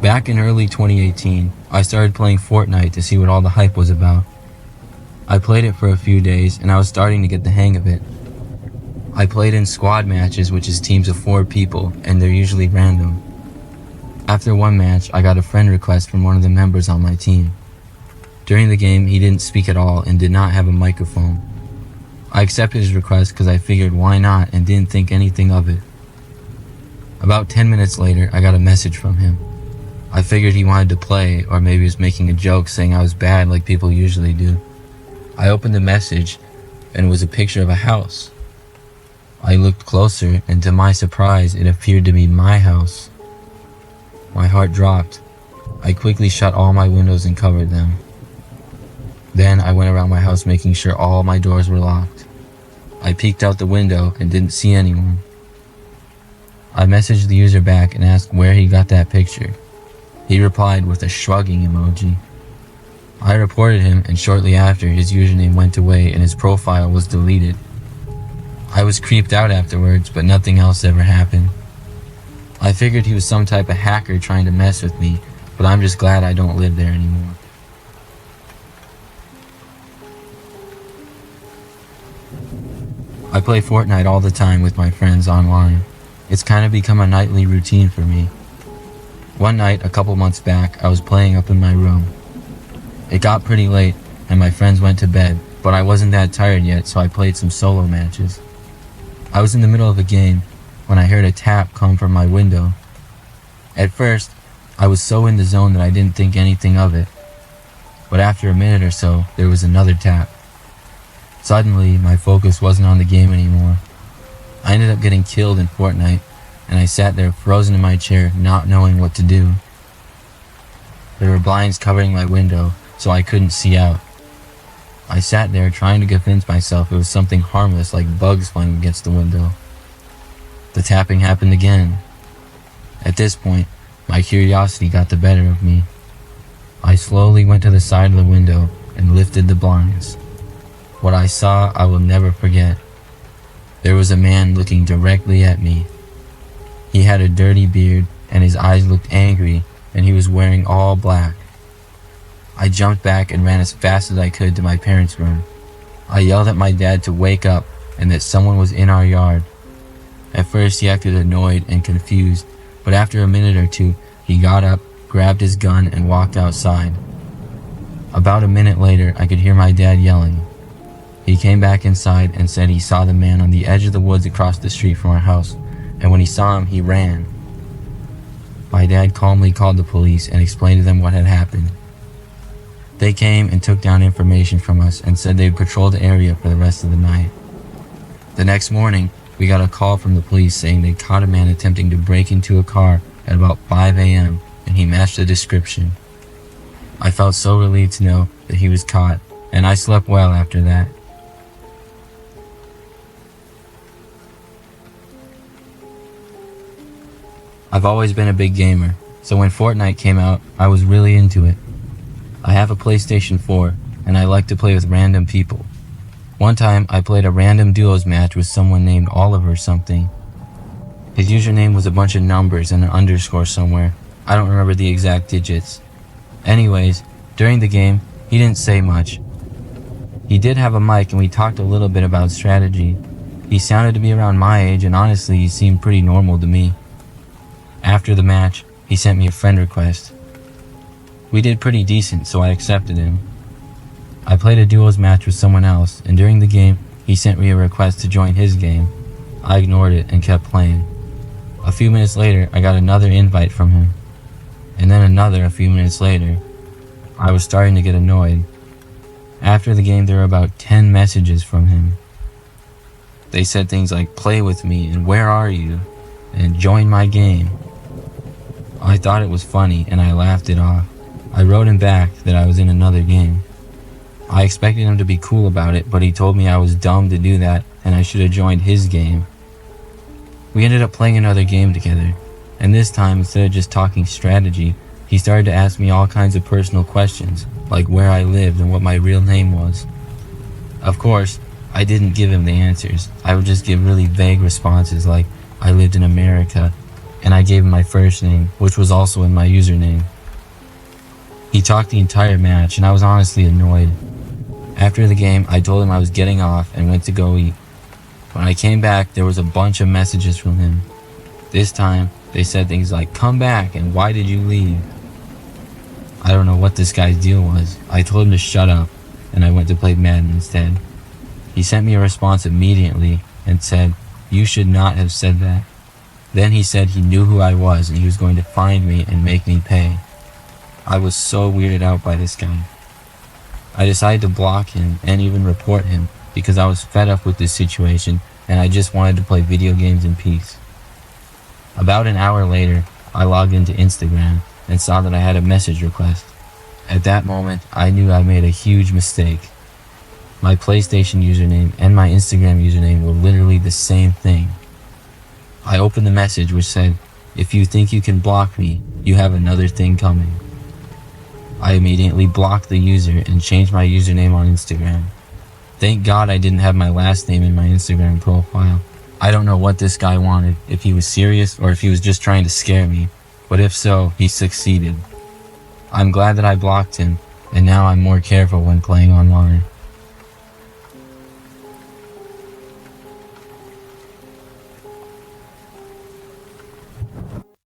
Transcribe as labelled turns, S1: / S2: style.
S1: Back in early 2018, I started playing Fortnite to see what all the hype was about. I played it for a few days and I was starting to get the hang of it. I played in squad matches, which is teams of 4 people, and they're usually random. After one match, I got a friend request from one of the members on my team. During the game, he didn't speak at all and did not have a microphone. I accepted his request because I figured why not and didn't think anything of it. About 10 minutes later, I got a message from him. I figured he wanted to play, or maybe he was making a joke saying I was bad like people usually do. I opened the message and it was a picture of a house. I looked closer and to my surprise it appeared to be my house. My heart dropped. I quickly shut all my windows and covered them. Then I went around my house making sure all my doors were locked. I peeked out the window and didn't see anyone. I messaged the user back and asked where he got that picture. He replied with a shrugging emoji. I reported him and shortly after his username went away and his profile was deleted. I was creeped out afterwards, but nothing else ever happened. I figured he was some type of hacker trying to mess with me, but I'm just glad I don't live there anymore. I play Fortnite all the time with my friends online. It's kind of become a nightly routine for me. One night, a couple months back, I was playing up in my room. It got pretty late, and my friends went to bed, but I wasn't that tired yet, so I played some solo matches. I was in the middle of a game when I heard a tap come from my window. At first, I was so in the zone that I didn't think anything of it. But after a minute or so, there was another tap. Suddenly, my focus wasn't on the game anymore. I ended up getting killed in Fortnite, and I sat there frozen in my chair, not knowing what to do. There were blinds covering my window, so I couldn't see out. I sat there trying to convince myself it was something harmless like bugs flying against the window. The tapping happened again. At this point, my curiosity got the better of me. I slowly went to the side of the window and lifted the blinds. What I saw I will never forget. There was a man looking directly at me. He had a dirty beard and his eyes looked angry, and he was wearing all black. I jumped back and ran as fast as I could to my parents' room. I yelled at my dad to wake up and that someone was in our yard. At first he acted annoyed and confused, but after a minute or two, he got up, grabbed his gun, and walked outside. About a minute later, I could hear my dad yelling. He came back inside and said he saw the man on the edge of the woods across the street from our house, and when he saw him, he ran. My dad calmly called the police and explained to them what had happened. They came and took down information from us and said they'd patrol the area for the rest of the night. The next morning, we got a call from the police saying they caught a man attempting to break into a car at about 5 a.m. and he matched the description. I felt so relieved to know that he was caught, and I slept well after that. I've always been a big gamer, so when Fortnite came out, I was really into it. I have a PlayStation 4, and I like to play with random people. One time, I played a random duos match with someone named Oliver something. His username was a bunch of numbers and an underscore somewhere. I don't remember the exact digits. Anyways, during the game, he didn't say much. He did have a mic and we talked a little bit about strategy. He sounded to be around my age, and honestly, he seemed pretty normal to me. After the match, he sent me a friend request. We did pretty decent, so I accepted him. I played a duos match with someone else, and during the game, he sent me a request to join his game. I ignored it and kept playing. A few minutes later, I got another invite from him. And then another a few minutes later. I was starting to get annoyed. After the game, there were about 10 messages from him. They said things like, "Play with me," and "Where are you?" and "Join my game." I thought it was funny, and I laughed it off. I wrote him back that I was in another game. I expected him to be cool about it, but he told me I was dumb to do that, and I should have joined his game. We ended up playing another game together, and this time, instead of just talking strategy, he started to ask me all kinds of personal questions, like where I lived and what my real name was. Of course, I didn't give him the answers. I would just give really vague responses like, I lived in America, and I gave him my first name, which was also in my username. He talked the entire match, and I was honestly annoyed. After the game, I told him I was getting off and went to go eat. When I came back, there was a bunch of messages from him. This time, they said things like, "Come back," and "Why did you leave?" I don't know what this guy's deal was. I told him to shut up, and I went to play Madden instead. He sent me a response immediately and said, "You should not have said that." Then he said he knew who I was and he was going to find me and make me pay. I was so weirded out by this guy. I decided to block him and even report him because I was fed up with this situation and I just wanted to play video games in peace. About an hour later, I logged into Instagram and saw that I had a message request. At that moment, I knew I made a huge mistake. My PlayStation username and my Instagram username were literally the same thing. I opened the message which said, "If you think you can block me, you have another thing coming." I immediately blocked the user and changed my username on Instagram. Thank God I didn't have my last name in my Instagram profile. I don't know what this guy wanted, if he was serious or if he was just trying to scare me, but if so, he succeeded. I'm glad that I blocked him, and now I'm more careful when playing online.